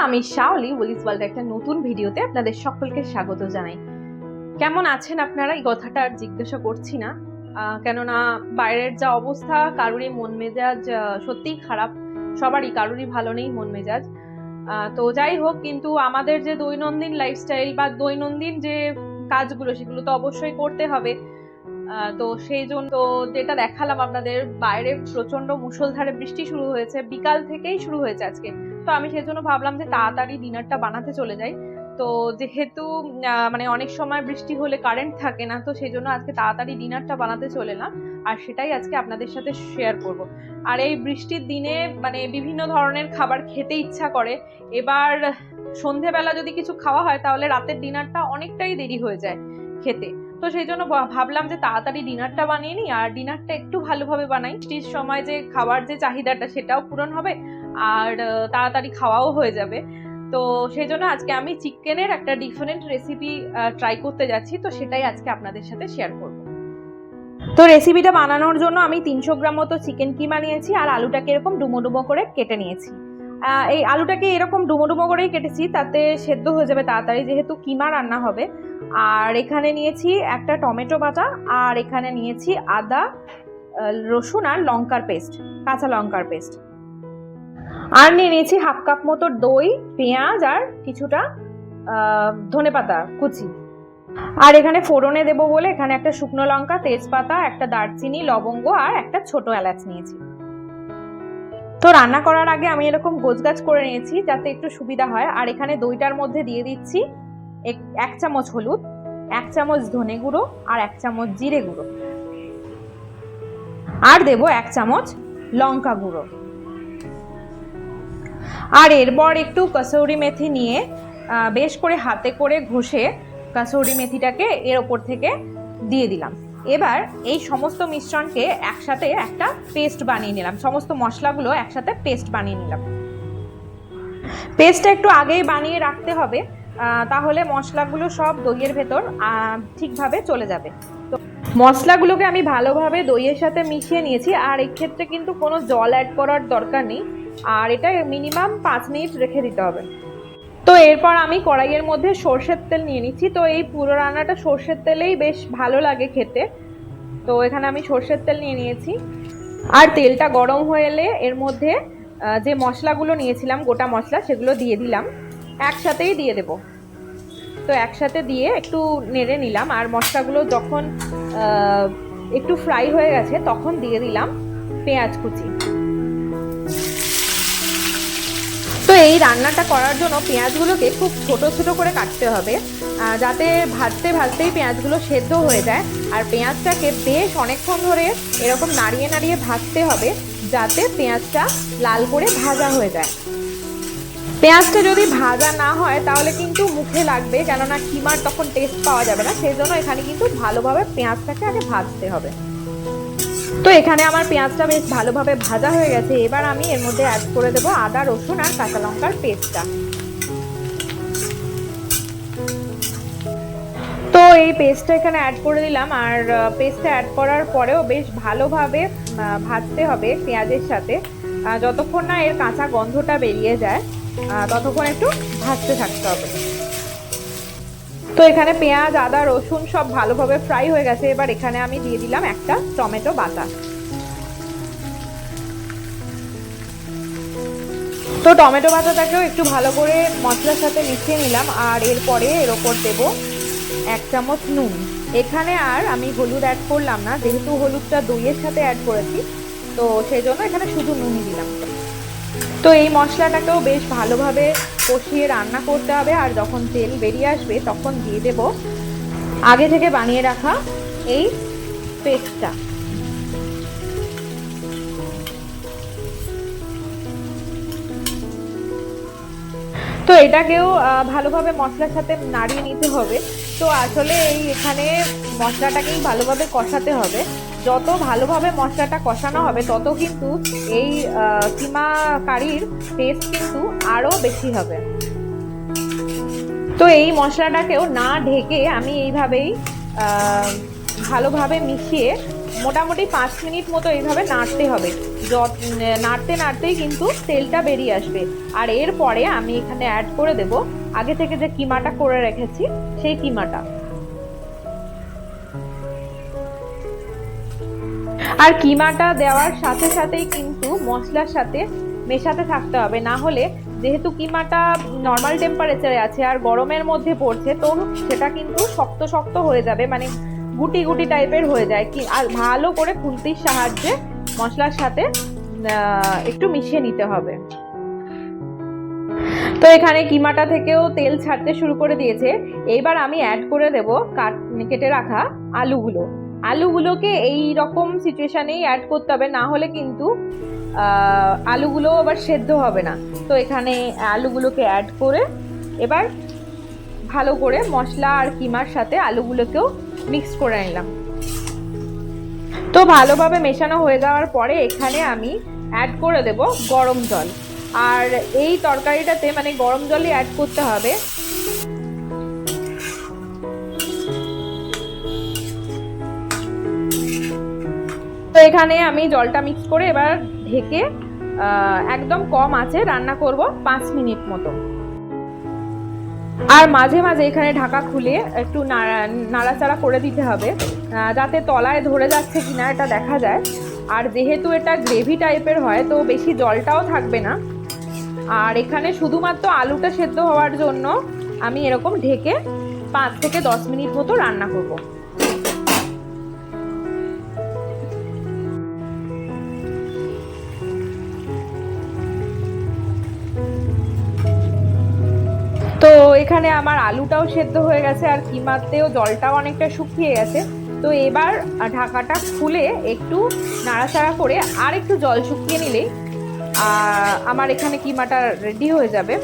আমি Shaoli Willis world একটা নতুন ভিডিওতে আপনাদের সকলকে স্বাগত জানাই। কেমন আছেন আপনারা? এই কথাটা আর জিজ্ঞাসা করছি না, কেননা বাইরের যা অবস্থা, কারোরই মন মেজাজ সত্যিই খারাপ, সবারই, কারোরই ভালো নেই মন মেজাজ। তো যাই হোক, কিন্তু আমাদের যে দৈনন্দিন লাইফস্টাইল বা দৈনন্দিন যে কাজগুলো, সেগুলো তো অবশ্যই করতে হবে। তো সেই জন্য যেটা দেখালাম আপনাদের, বাইরে প্রচন্ড মুষলধারে বৃষ্টি শুরু হয়েছে, বিকাল থেকেই শুরু হয়েছে আজকে। তো আমি সেজন্য ভাবলাম যে তাড়াতাড়ি ডিনারটা বানাতে চলে যাই। তো যেহেতু মানে অনেক সময় বৃষ্টি হলে কারেন্ট থাকে না, তো সেই জন্য আজকে তাড়াতাড়ি ডিনারটা বানাতে চলে এলাম, আর সেটাই আজকে আপনাদের সাথে শেয়ার করব। আর এই বৃষ্টির দিনে মানে বিভিন্ন ধরনের খাবার খেতে ইচ্ছা করে। এবার সন্ধেবেলা যদি কিছু খাওয়া হয় তাহলে রাতের ডিনারটা অনেকটাই দেরি হয়ে যায় খেতে। তো সেই জন্য ভাবলাম যে তাড়াতাড়ি ডিনারটা বানিয়ে নিই, আর ডিনারটা একটু ভালোভাবে বানাই। বৃষ্টির সময় যে খাবার যে চাহিদাটা, সেটাও পূরণ হবে, আর তাড়াতাড়ি খাওয়াও হয়ে যাবে। তো সেই জন্য আজকে আমি চিকেনের একটা ডিফারেন্ট রেসিপি ট্রাই করতে যাচ্ছি, তো সেটাই আজকে আপনাদের সাথে শেয়ার করব। তো রেসিপিটা বানানোর জন্য আমি 300 গ্রাম মতো চিকেন কিমা নিয়েছি, আর আলুটাকে এরকম ডুমো ডুমো করে কেটে নিয়েছি। এই আলুটাকে এরকম ডুমো ডুমো করেই কেটেছি, তাতে সেদ্ধ হয়ে যাবে তাড়াতাড়ি, যেহেতু কিমা রান্না হবে। আর এখানে নিয়েছি একটা টমেটো বাটা, আর এখানে নিয়েছি আদা, রসুন আর লঙ্কার পেস্ট, কাঁচা লঙ্কার পেস্ট। আর নিয়ে নিয়েছি হাফ কাপ মতো দই, পেঁয়াজ আর কিছুটা ধনেপাতা কুচি। আর এখানে ফোড়নে দেবো বলে এখানে একটা শুকনো লঙ্কা, তেজপাতা, একটা দারচিনি, লবঙ্গ আর একটা ছোট এলাচ নিয়েছি। তো রান্না করার আগে আমি এরকম গোছগাছ করে নিয়েছি যাতে একটু সুবিধা হয়। আর এখানে দইটার মধ্যে দিয়ে দিচ্ছি 1 চামচ হলুদ, 1 চামচ ধনে গুঁড়ো আর 1 চামচ জিরে গুঁড়ো, আর দেবো 1 চামচ লঙ্কা গুঁড়ো। আর এরপর একটু কসুরি মেথি নিয়ে বেশ করে হাতে করে ঘষে কসুরি মেথিটাকে এর ওপর থেকে দিয়ে দিলাম। এবার এই সমস্ত মিশ্রণকে একসাথে একটা পেস্ট বানিয়ে নিলাম, সমস্ত মশলাগুলো একসাথে পেস্ট বানিয়ে নিলাম। পেস্টটা একটু আগেই বানিয়ে রাখতে হবে, তাহলে মশলাগুলো সব দইয়ের ভেতর ঠিকভাবে চলে যাবে। তো মশলাগুলোকে আমি ভালোভাবে দইয়ের সাথে মিশিয়ে নিয়েছি, আর এই ক্ষেত্রে কিন্তু কোনো জল অ্যাড করার দরকার নেই, আর এটা মিনিমাম 5 মিনিট রেখে দিতে হবে। তো এরপর আমি কড়াইয়ের মধ্যে সর্ষের তেল নিয়ে নিচ্ছি। তো এই পুরো রান্নাটা সর্ষের তেলেই বেশ ভালো লাগে খেতে, তো এখানে আমি সর্ষের তেল নিয়ে নিয়েছি। আর তেলটা গরম হয়ে এলে এর মধ্যে যে মশলাগুলো নিয়েছিলাম, গোটা মশলা, সেগুলো দিয়ে দিলাম, একসাথেই দিয়ে দেব। তো একসাথে দিয়ে একটু নেড়ে নিলাম, আর মশলাগুলো যখন একটু ফ্রাই হয়ে গেছে তখন দিয়ে দিলাম পেঁয়াজ কুচি। তো এই রান্নাটা করার জন্য পেঁয়াজগুলোকে খুব ছোট ছোট করে কাটতে হবে, যাতে ভাজতে ভাজতেই পেঁয়াজগুলো সেদ্ধ হয়ে যায়। আর পেঁয়াজটাকে বেশ অনেকক্ষণ ধরে এরকম নাড়িয়ে নাড়িয়ে ভাজতে হবে, যাতে পেঁয়াজটা লাল করে ভাজা হয়ে যায়। পেঁয়াজটা যদি ভাজা না হয় তাহলে কিন্তু মুখে লাগবে, কেননা কিমার তখন টেস্ট পাওয়া যাবে না। সেই জন্য এখানে কিন্তু ভালোভাবে পেঁয়াজটাকে আগে ভাজতে হবে। তো এখানে আমার পেঁয়াজটা বেশ ভালোভাবে ভাজা হয়ে গেছে। এবার আমি এর মধ্যে অ্যাড করে দেবো আদা, রসুন আর কাঁচা লঙ্কার পেস্টটা। তো এই পেস্টটা এখানে অ্যাড করে দিলাম, আর পেস্টটা অ্যাড করার পরেও বেশ ভালোভাবে ভাজতে হবে পেঁয়াজের সাথে, যতক্ষণ না এর কাঁচা গন্ধটা বেরিয়ে যায় ততক্ষণ একটু ভাজতে থাকতে হবে। তো এখানে পেঁয়াজ, আদা, রসুন সব ভালোভাবে ফ্রাই হয়ে গেছে। এবার এখানে আমি দিয়ে দিলাম একটা টমেটো বাটা। তো টমেটো বাটাটাকেও একটু ভালো করে মশলার সাথে মিশিয়ে নিলাম, আর এরপরে এর ওপর দেবো 1 চামচ নুন। এখানে আর আমি হলুদ অ্যাড করলাম না, যেহেতু হলুদটা দইয়ের সাথে অ্যাড করেছি, তো সেই জন্য এখানে শুধু নুনই দিলাম। তো এই মশলাটাকেও বেশ ভালোভাবে কষিয়ে রান্না করতে হবে, আর যখন তেল বেরিয়ে আসবে তখন দিয়ে দেব আগে থেকে বানিয়ে রাখা এই পেস্টটা। তো এটাকেও ভালোভাবে মশলার সাথে নাড়িয়ে নিতে হবে। তো আসলে এখানে মশলাটাকেই ভালোভাবে কষাতে হবে। যত ভালোভাবে মশলাটা কষানো হবে তত কিন্তু এই কিমা কারির টেস্ট কিন্তু আরো বেশি হবে। তো এই মশলাটাকেও না ঢেকে আমি এইভাবেই ভালোভাবে মিশিয়ে মোটামুটি 5 মিনিট মতো এইভাবে নাড়তে হবে। নাড়তে নাড়তেই কিন্তু তেলটা বেরিয়ে আসবে। আর এরপরে আমি এখানে অ্যাড করে দেব আগে থেকে যে কিমাটা করে রেখেছি সেই কিমাটা। আর কিমাটা দেওয়ার সাথে সাথেই কিন্তু মশলার সাথে মেশাতে থাকতে হবে, না হলে যেহেতু কিমাটা নর্মাল টেম্পারেচারে আছে আর গরমের মধ্যে পড়ছে, তো সেটা কিন্তু শক্ত শক্ত হয়ে যাবে, মানে গুটি গুটি টাইপের হয়ে যায়। কি আর ভালো করে খুন্তির সাহায্যে মশলার সাথে একটু মিশিয়ে নিতে হবে। তো এখানে কিমাটা থেকেও তেল ছাড়তে শুরু করে দিয়েছে। এইবার আমি অ্যাড করে দেব কেটে রাখা আলুগুলোকে এই রকম সিচুয়েশনেই অ্যাড করতে হবে, না হলে কিন্তু আলুগুলো আবার সেদ্ধ হবে না। তো এখানে আলুগুলোকে অ্যাড করে এবার ভালো করে মশলা আর কিমার সাথে আলুগুলোকেও মিক্স করে নিলাম। তো ভালোভাবে মেশানো হয়ে যাওয়ার পরে এখানে আমি অ্যাড করে দেব গরম জল। আর এই তরকারিটাতে মানে গরম জলই অ্যাড করতে হবে। তো এখানে আমি জলটা মিক্স করে এবার ঢেকে একদম কম আঁচে রান্না করব 5 মিনিট মতো। আর মাঝে মাঝে এখানে ঢাকা খুলে একটু নাড়াচাড়া করে দিতে হবে, যাতে তলায় ধরে যাচ্ছে কিনা এটা দেখা যায়। আর যেহেতু এটা গ্রেভি টাইপের হয় তো বেশি জলটাও থাকবে না। আর এখানে শুধুমাত্র আলুটা সেদ্ধ হওয়ার জন্য আমি এরকম ঢেকে 5 থেকে 10 মিনিট মতো রান্না করব। তো এখানে আমার আলুটাও সেদ্ধ হয়ে গেছে আর কিমাতেও জলটাও অনেকটা শুকিয়ে গেছে। তো এবার ঢাকাটা খুলে একটু নাড়াচাড়া করে আর একটু জল শুকিয়ে নিলেই আমার এখানে কিমাটা রেডি হয়ে যাবে।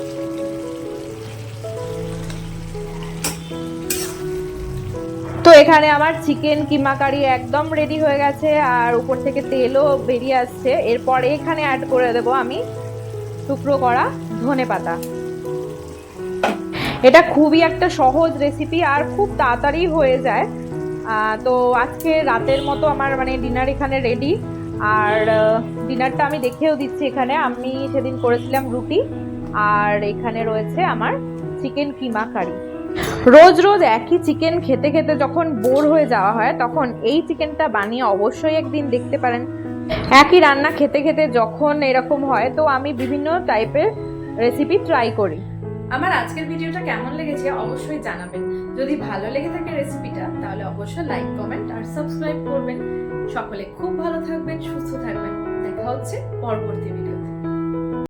তো এখানে আমার চিকেন কিমা কারি একদম রেডি হয়ে গেছে আর উপর থেকে তেলও বেরিয়ে আসছে। এরপরে এখানে অ্যাড করে দেব আমি টুকরো করা ধনেপাতা। এটা খুবই একটা সহজ রেসিপি আর খুব তাড়াতাড়ি হয়ে যায়। তো আজকে রাতের মতো আমার মানে ডিনার এখানে রেডি। আর ডিনারটা আমি দেখেও দিচ্ছি। এখানে আমি সেদিন করেছিলাম রুটি আর এখানে রয়েছে আমার চিকেন কিমা কারি। রোজ রোজ একই চিকেন খেতে খেতে যখন বোর হয়ে যাওয়া হয় তখন এই চিকেনটা বানিয়ে অবশ্যই একদিন দেখতে পারেন। একই রান্না খেতে খেতে যখন এরকম হয় তো আমি বিভিন্ন টাইপের রেসিপি ট্রাই করি। আমার আজকের ভিডিওটা কেমন লেগেছে অবশ্যই জানাবেন। যদি ভালো লেগে থাকে রেসিপিটা তাহলে অবশ্যই লাইক, কমেন্ট আর সাবস্ক্রাইব করবেন। সকলে খুব ভালো থাকবেন, সুস্থ থাকবেন। দেখা হচ্ছে পরবর্তী ভিডিওতে।